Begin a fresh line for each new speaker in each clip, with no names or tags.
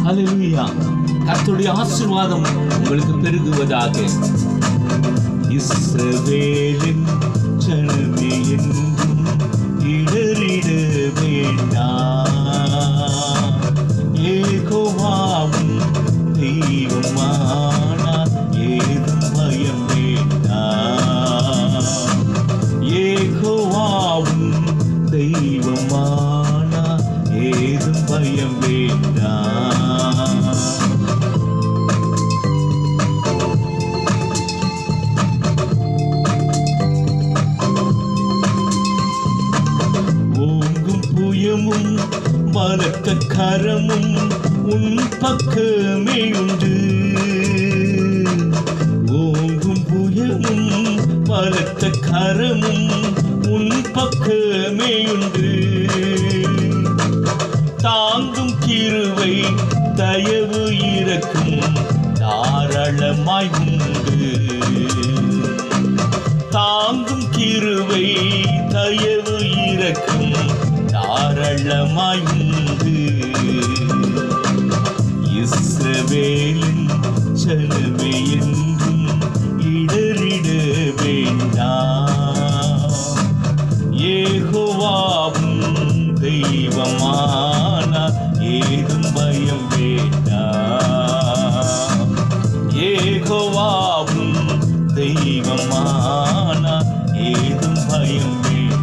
ஹல்லேலூயா. கர்த்தருடைய ஆசீர்வாதம் உங்களுக்கு பெருகுவதாக. இஸ்ரவேலின் ஜனமே என்றும் இடறிட வேண்டாம். யெகோவாவும் தெய்வமானார், ஏதும் பயம் வேண்டாம். யெகோவாவும் தெய்வமானார், ஏதும் பயம் வேண்டாம். ஓங்கும் புயமும் பலத்த கரமும் உன் பக்கமே உண்டு. ஓங்கும் புயமும் பலத்த கரமும் உன் பக்கமே உண்டு. தாங்கும் கிருபை தயவு இரக்கும் தாராளமாய் உண்டு. தாங்கும் கிருபை தயவு இரக்கும் தாராளமாய் உண்டு. இஸ்ரவேலின் ஜனமே என்றும் இடறிட வேண்டாம். யெகோவாவும் தெய்வமானார், ஏதும் பயம் வேண்டாம். யெகோவாவும் தெய்வமானார், ஏதும் பயம் வேண்டாம்.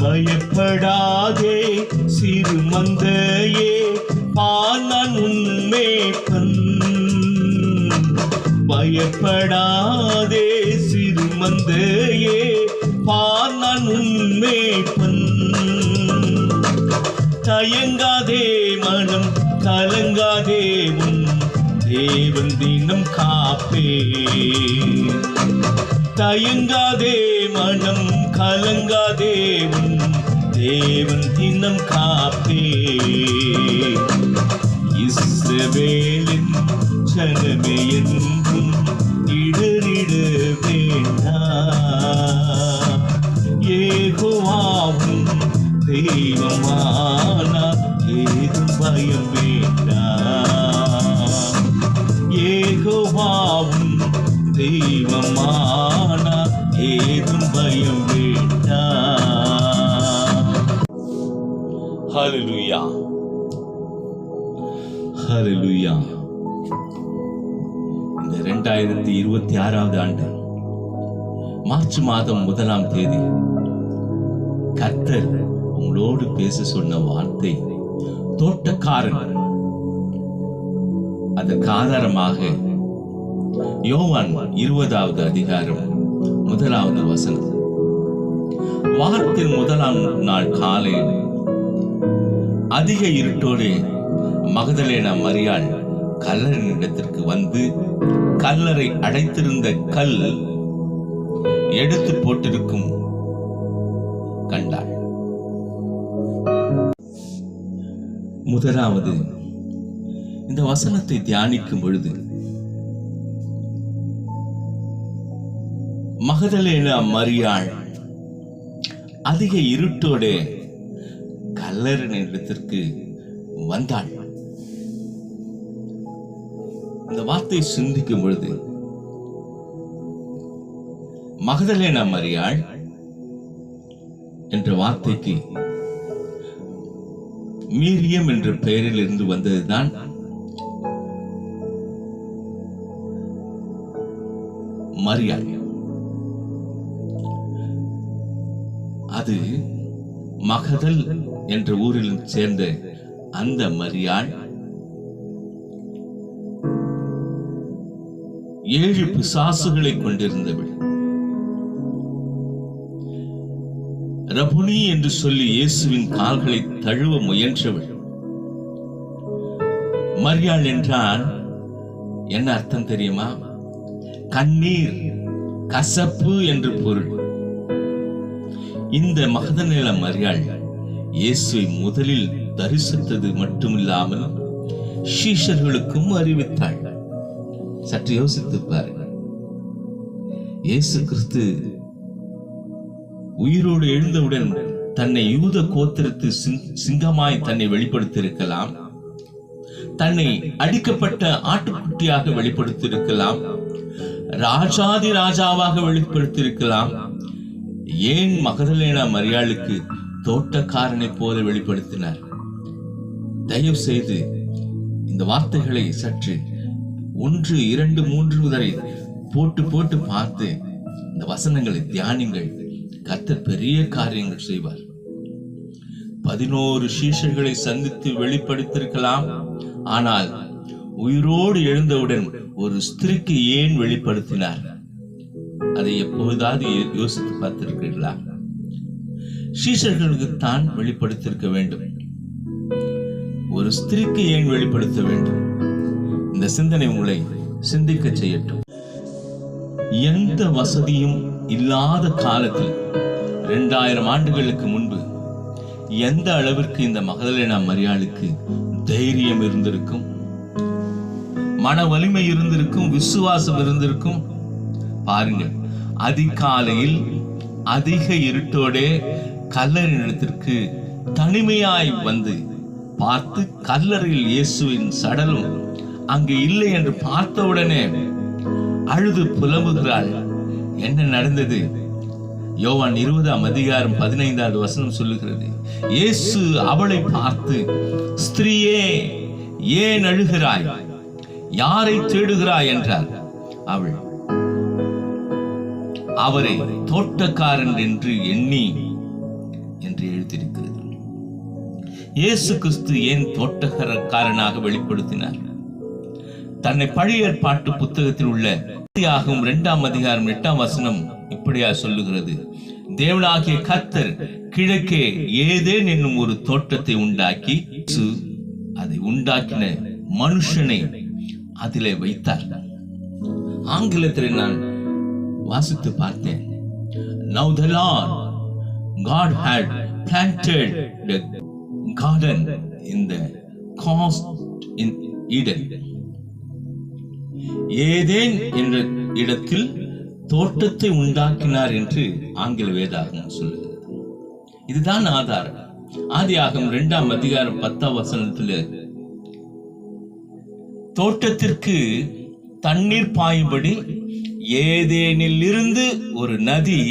பயப்படாதே சிறு மந்தையே, நான் உன்மேய்ப்பன். பயப்படாதே சிறு மந்தையே, நான் உன்மேய்ப்பன். தயங்காதே மனம் கலங்காதே, உன் தேவன் தினம் காப்பே. தயங்காதே மனம் கலங்காதே, உன் தேவன் தினம் காப்பே. இஸ்ரவேலின் ஜனமே என்றும் இடறிட வேண்டாம். யெகோவாவும் தெய்வமானார், ஏதும் பயம் வேண்டாம். யெகோவாவும் தெய்வமானார், ஏதும் பயம் வேண்டாம். ஹல்லேலூயா, ஹல்லேலூயா. இந்த 2026 ஆண்டு மார்ச் மாதம் 1ஆம் தேதி கர்த்தர் உங்களோடு பேச சொன்ன வார்த்தை தோட்டக்காரன். அதற்கு ஆதாரமாக யோவான் 20வது அதிகாரம் 1வது வசனம். வாரத்தின் 1ஆம் நாள் காலை அதிக இருட்டோடு மகதலேனா மரியாள் கல்லறையின் இடத்திற்கு வந்து கல்லறை அடைத்திருந்த கல் எடுத்து போட்டிருக்கும் கண்டாள். முதலாவது இந்த வசனத்தை தியானிக்கும் பொழுது மகதலேனா மரியாள் அதிக இருட்டோடு கல்லறை இடத்திற்கு வந்தாள். இந்த வார்த்தை சிந்திக்கும் பொழுது மகதலேனா மரியாள் என்ற வார்த்தைக்கு மீரியம் என்ற பெயரில் இருந்து வந்ததுதான் மரியாள். அது மகதல் என்ற ஊரில் சேர்ந்த அந்த மரியாள் 7 பிசாசுகளை கொண்டிருந்தவள். ரபுனி என்று சொல்லி இயேசுவின் கால்களை தழுவ முயன்றவள். மரியாள் என்றால் என்ன அர்த்தம் தெரியுமா? கண்ணீர், கசப்பு என்று பொருள். இந்த மகதலேனா மரியாள் இயேசுவை முதலில் தரிசித்தது மட்டுமில்லாமல் சீஷர்களுக்கும் அறிவித்தாள். சற்று யோசித்து பாருங்கள். இயேசு கிறிஸ்து உயிரோடு எழுந்தவுடன் தன்னை யூத கோத்திரத்து சிங்கமாய் தன்னை வெளிப்படுத்தியிருக்கலாம், தன்னை அடிக்கப்பட்ட ஆட்டுக்குட்டியாக வெளிப்படுத்தியிருக்கலாம், ராஜாதி ராஜாவாக வெளிப்படுத்தியிருக்கலாம். ஏன் மகதலேனா மரியாளுக்கு தோட்டக்காரனை போல வெளிப்படுத்தினார்? தயவு செய்து இந்த வார்த்தைகளை சற்று 1, 2, 3 வரை போட்டு பார்த்து இந்த வசனங்களை தியானிங்கள். கர்த்தர் பெரிய காரியங்கள் செய்வார். 11 சீஷர்களை சந்தித்து வெளிப்படுத்தியிருக்கலாம். ஆனால் உயிரோடு எழுந்தவுடன் ஒரு ஸ்திரீக்கு ஏன் வெளிப்படுத்தினார்? அதை எப்போதாவது யோசித்து பார்த்திருக்கிறீர்களா? சீஷர்களுக்கு தான் வெளிப்படுத்தியிருக்க வேண்டும், ஒரு ஸ்திரீக்கு ஏன் வெளிப்படுத்த வேண்டும்? இந்த சிந்தனை உங்களை சிந்திக்க செய்யட்டும். எந்த வசதியும் இல்லாத காலத்தில் 2000 ஆண்டுகளுக்கு முன்பு எந்த அளவிற்கு இந்த மகதலேனா மரியாளுக்கு தைரியம் இருந்திருக்கும், மன வலிமை இருந்திருக்கும், விசுவாசம் இருந்திருக்கும். பாருங்கள், அதிகாலையில் அதிக இருட்டோடே கல்லறை இடத்திற்கு தனிமையாய் வந்து பார்த்து கல்லறையில் இயேசுவின் சடலம் அங்கு இல்லை என்று பார்த்தவுடனே அழுது புலம்புகிறாள். என்ன நடந்தது? யோவான் 20:15 சொல்லுகிறது. இயேசு அவளை பார்த்து, ஸ்திரீயே, ஏன் அழுகிறாய்? யாரை தேடுகிறாய் என்றார். அவள் அவரை தோட்டக்காரன் என்று எண்ணி என்று எழுதியிருக்கிறது. இயேசு கிறிஸ்து ஏன் தோட்டக்காரனாக வெளிப்படுத்தினார்? தன்னை பழைய ஏற்பாட்டு புத்தகத்தில் உள்ள 2:8 இப்படியா சொல்லுகிறது. தேவனாகிய கர்த்தர் கிழக்கே ஏதேன் என்னும் ஒரு தோட்டத்தை உண்டாக்கி அதை உண்டாக்கின மனுஷனை அதிலே வைத்தார். ஆங்கிலத்தில் நான் வாசித்து பார்த்தேன். Now the Lord God had planted the garden in the coast in Eden. Eden என்ற இடத்தில் தோட்டத்தை உண்டாக்கினார் என்று ஆங்கில வேதாகமம் சொல்லுகிறது. இதுதான் ஆதாரம். ஆதியாகமம் 2:10 தோட்டத்திற்கு தண்ணீர் பாயும்படி ஏதேனில் இருந்து ஒரு நதி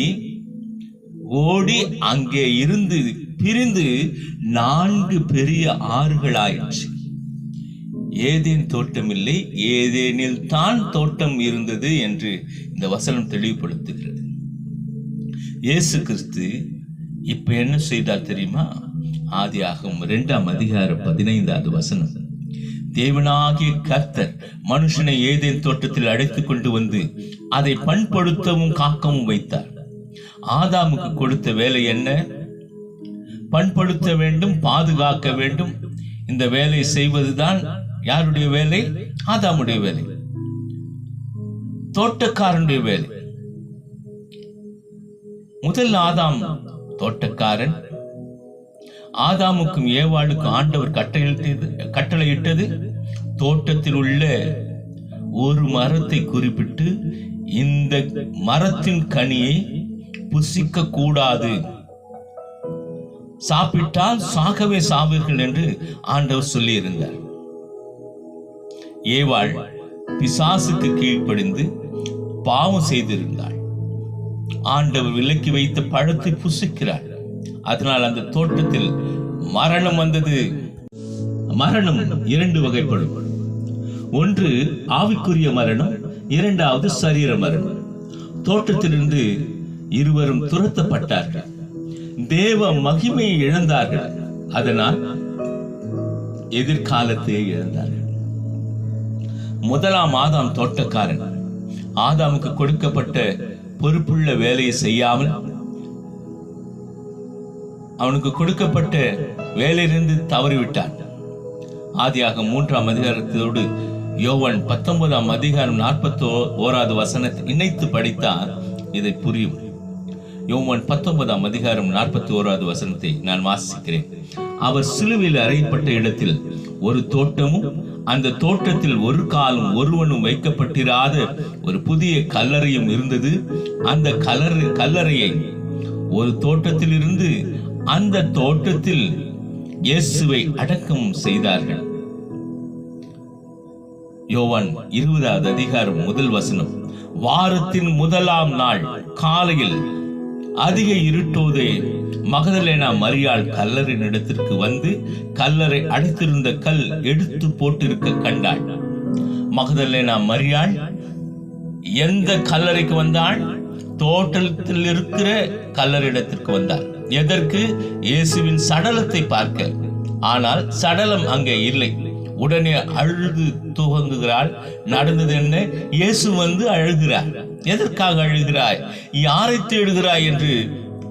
ஓடி அங்கே இருந்து பிரிந்து 4 பெரிய ஆறுகள் ஆயிற்று. ஏதேன் தோட்டம் இல்லை, ஏதேனில் தான் தோட்டம் இருந்தது என்று இந்த வசனம் தெளிவுபடுத்துகிறது. இயேசு கிறிஸ்து இப்ப என்ன செய்தார் தெரியுமா? ஆதியாகமம் 2:15 தேவனாகிய கர்த்தர் மனுஷனை ஏதேன் தோட்டத்தில் அழைத்துக் கொண்டு வந்து அதை பண்படுத்தவும் காக்கவும் வைத்தார். ஆதாமுக்கு கொடுத்த வேலை என்ன? பண்படுத்த வேண்டும், பாதுகாக்க வேண்டும். இந்த வேலை செய்வதுதான் யாருடைய வேலை? ஆதாமுடைய வேலை, தோட்டக்காரனுடைய வேலை. முதல் ஆதாம் தோட்டக்காரன். ஆதாமுக்கும் ஏவாளுக்கும் ஆண்டவர் கட்டளையிட்டது தோட்டத்தில் உள்ள ஒரு மரத்தை குறிப்பிட்டு இந்த மரத்தின் கனியை புசிக்க கூடாது, சாப்பிட்டால் சாகவே சாவீர்கள் என்று ஆண்டவர் சொல்லி இருந்தார். ஏவாள் பிசாசுக்கு கீழ்ப்படிந்து பாவம் செய்திருந்தாள். ஆண்டவர் விலக்கி வைத்த பழத்தை புசிக்கிறாள். அதனால் அந்த தோட்டத்தில் மரணம் வந்தது. மரணம் 2 வகைப்படும். ஒன்று ஆவிக்குரிய மரணம், 2வது சரீர மரணம். தோட்டத்திலிருந்து இருவரும் துரத்தப்பட்டார்கள். தேவ மகிமையை இழந்தார்கள். அதனால் எதிர்காலத்தை இழந்தார்கள். முதலாம் ஆதாம் தோட்டக்காரன். ஆதாமுக்கு கொடுக்கப்பட்ட பொறுப்புள்ள வேலையை செய்யாமல் அவனுக்கு கொடுக்கப்பட்ட வேலையிலிருந்து தவறிவிட்டான். ஆதியாகமம் 3:1 யோவான் 19:41 இணைத்து படித்தால் இதை புரியும். யோவான் 19ஆம் அதிகாரம் 41வது வசனத்தை நான் வாசிக்கிறேன். அவர் சிலுவையில் அறையப்பட்ட இடத்தில் ஒரு தோட்டமும் அந்த தோட்டத்தில் ஒரு காலும் ஒருவனும் வைக்கப்பட்டிராத ஒரு புதிய கல்லறையும் இருந்தது. அந்த கல்லறையை ஒரு தோட்டத்தில் இருந்து அந்த தோட்டத்தில் இயேசுவை அடக்கம் செய்தார்கள். யோவான் 20வது அதிகாரம் 1 வசனம். வாரத்தின் முதலாம் நாள் காலையில் அதிக இருட்டோதே மகதலேனா மரியாள் கல்லறையின் இடத்திற்கு வந்து கல்லறை அடைத்திருந்த கல் எடுத்து போட்டிருக்க கண்டாள். மகதலேனா மரியாள் எந்த கல்லறைக்கு வந்தாள்? தோட்டத்தில் இருக்கிற கல்லறையிடத்திற்கு வந்தாள். எதற்கு? இயேசுவின் சடலத்தை பார்க்க. ஆனால் சடலம் அங்கே இல்லை. உடனே அழுது துவங்குகிறாள். நடந்தது என்ன? இயேசு வந்து அழுகிறார். எதற்காக அழுகிறாய்? யாரை தேடுகிறாய் என்று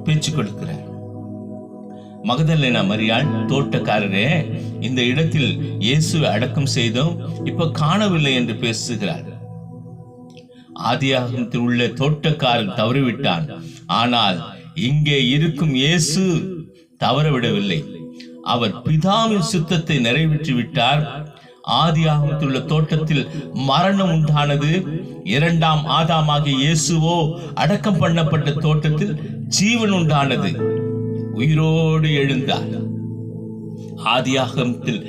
பேச்சு கொடுக்கிறார். மகதலேனா மரியாள், தோட்டக்காரரே, இந்த இடத்தில் இயேசுவை அடக்கம் செய்தோம், இப்ப காணவில்லை என்று பேசுகிறார். ஆதியாகமத்தில் உள்ள தோட்டக்காரன் தவறிவிட்டான். ஆனால் இங்கே இருக்கும் இயேசு தவறவிடவில்லை. அவர் பிதாவின் சுத்தத்தை நிறைவேற்றி விட்டார். ஆதியாகமத்தில் உள்ள தோட்டத்தில் மரணம் உண்டானது. 2ஆம் ஆதாமாகிய இயேசுவோ அடக்கம் பண்ணப்பட்ட தோட்டத்தில் ஜீவன் உண்டானது. உயிரோடு எழுந்தார். ஆதியாகமத்தில்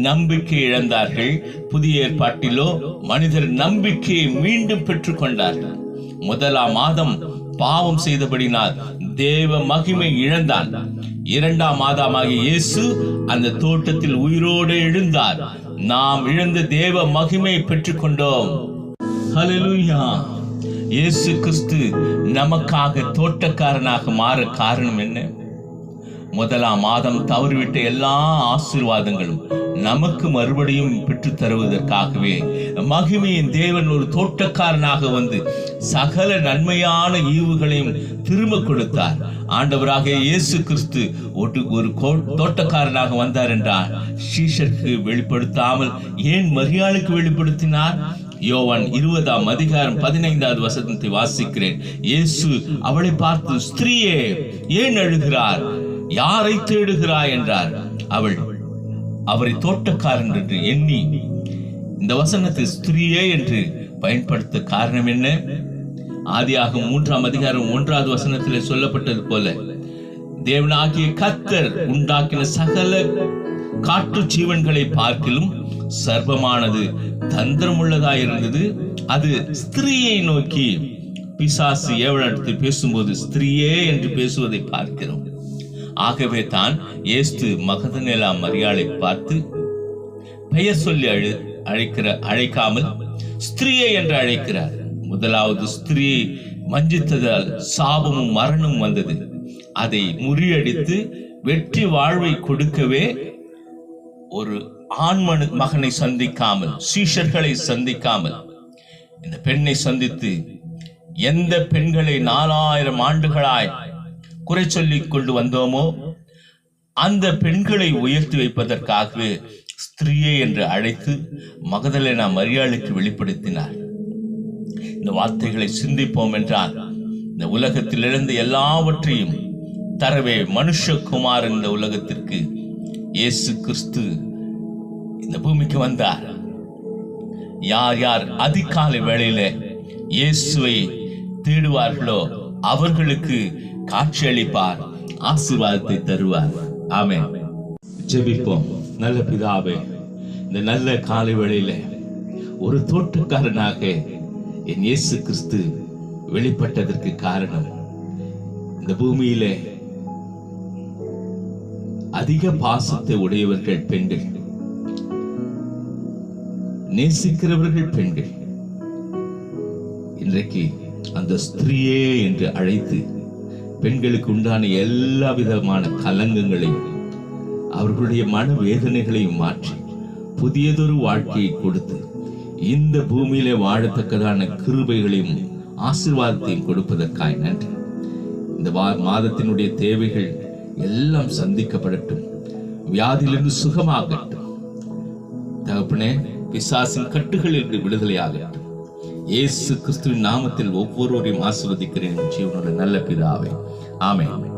நம்பிக்கை இழந்தார்கள். புதிய ஏற்பாட்டிலோ மனிதர் நம்பிக்கையை மீண்டும் பெற்றுக் கொண்டார்கள். 1ஆம் ஆதம் பாவம் செய்தபடினால் தேவ மகிமை இழந்தான். 2ஆம் ஆதாமாகிய இயேசு அந்த தோட்டத்தில் உயிரோடு எழுந்தார். நாம் இழந்த தேவ மகிமை பெற்றுக் கொண்டோம். ஹல்லேலூயா. இயேசு கிறிஸ்து நமக்காக தோட்டக்காரனாக மாற காரணம் என்ன? 1ஆம் ஆதம் தவறிவிட்ட எல்லா ஆசீர்வாதங்களும் நமக்கு மறுபடியும் பெற்றுத் தருவதற்காகவே மகிமையின் தேவன் ஒரு தோட்டக்காரனாக வந்து சகல நன்மையான ஈவுகளையும் திரும்ப கொடுத்தார். ஆண்டவராக இயேசு கிறிஸ்து ஒரு தோட்டக்காரனாக வந்தார் என்றால் சீஷருக்கு வெளிப்படுத்தாமல் ஏன் மரியாளுக்கு வெளிப்படுத்தினார்? யோவான் 20ஆம் அதிகாரம் 15வது வசனத்தை வாசிக்கிறேன். இயேசு அவளை பார்த்து, ஸ்திரீயே, ஏன் அழுகிறார்? யாரை தேடுகிறாய் என்றார். அவள் அவரை தோட்டக்காரன் என்று எண்ணி இந்த வசனத்தை ஸ்திரீயே என்று பயன்படுத்த காரணம் என்ன? ஆதியாகமம் 3ஆம் அதிகாரம் 1வது வசனத்தில் சொல்லப்பட்டது போல தேவனாகிய கர்த்தர் உண்டாக்கின சகல காட்டு ஜீவன்களை பார்க்கிலும் சர்ப்பமானது தந்திரமுள்ளதாயிருந்தது. அது ஸ்திரீயை நோக்கி பிசாசு ஏவலெடுத்து பேசும்போது ஸ்திரீயே என்று பேசுவதை பார்க்கிறோம். ஆகவே தான் இயேசு மகதலேனா மரியாளை பார்த்து பெயர் சொல்லி அழைக்காமல் ஸ்திரீயே என்று அழைக்கிறார். முதலாவது ஸ்திரீ வஞ்சித்ததால் சாபமும் மரணமும் வந்தது. அதை முறியடித்து வெற்றி வாழ்வை கொடுக்கவே ஒரு ஆண் மகனை சந்திக்காமல், சீஷர்களை சந்திக்காமல் இந்த பெண்ணை சந்தித்து, எந்த பெண்களை 4000 ஆண்டுகளாய் குறை சொல்லிக் கொண்டு வந்தோமோ அந்த பெண்களை உயர்த்தி வைப்பதற்காகவே ஸ்திரீயே என்று அழைத்து மகதலேனா மரியாளுக்கு வெளிப்படுத்தினார். இந்த வார்த்தைகளை சிந்திப்போம் என்றால் இந்த உலகத்திலிருந்து எல்லாவற்றையும் தரவே மனுஷகுமாரன் இந்த உலகத்திற்கு இயேசு கிறிஸ்து இந்த பூமிக்கு வந்தார். யார் யார் அதிகாலை வேளையில இயேசுவை தேடுவார்களோ அவர்களுக்கு காட்சி அளிப்பார், ஆசீர்வாதத்தை தருவார். ஆமென். ஜெபிப்போம். நல்ல பிதாவே, இந்த நல்ல காலை வேளையில ஒரு தோட்டக்காரனாக என் இயேசு கிறிஸ்து வெளிப்பட்டதற்கு காரணம், இந்த பூமியிலே அதிக பாசத்தை உடையவர்கள் பெண்கள், நேசிக்கிறவர்கள் பெண்கள். இன்றைக்கு அந்த ஸ்திரீயே என்று அழைத்து பெண்களுக்கு உண்டான எல்லா விதமான கலங்கங்களையும் அவர்களுடைய மனவேதனைகளையும் மாற்றி புதியதொரு வாழ்க்கையை கொடுத்து இந்த பூமியிலே வாழத்தக்கதான கிருபைகளையும் ஆசீர்வாதத்தையும் கொடுப்பதற்காய் நன்றி. இந்த மாதத்தினுடைய தேவைகள் எல்லாம் சந்திக்கப்படட்டும், வியாதியிலிருந்து சுகமாகட்டும் தகப்பனே, பிசாசின் கட்டுகளில் விடுதலையாகட்டும். இயேசு கிறிஸ்துவின் நாமத்தில் ஒவ்வொருவரையும் ஆசீர்வதிக்கிறேன். ஜீவனுள்ள நல்ல பிதாவே, ஆமென்.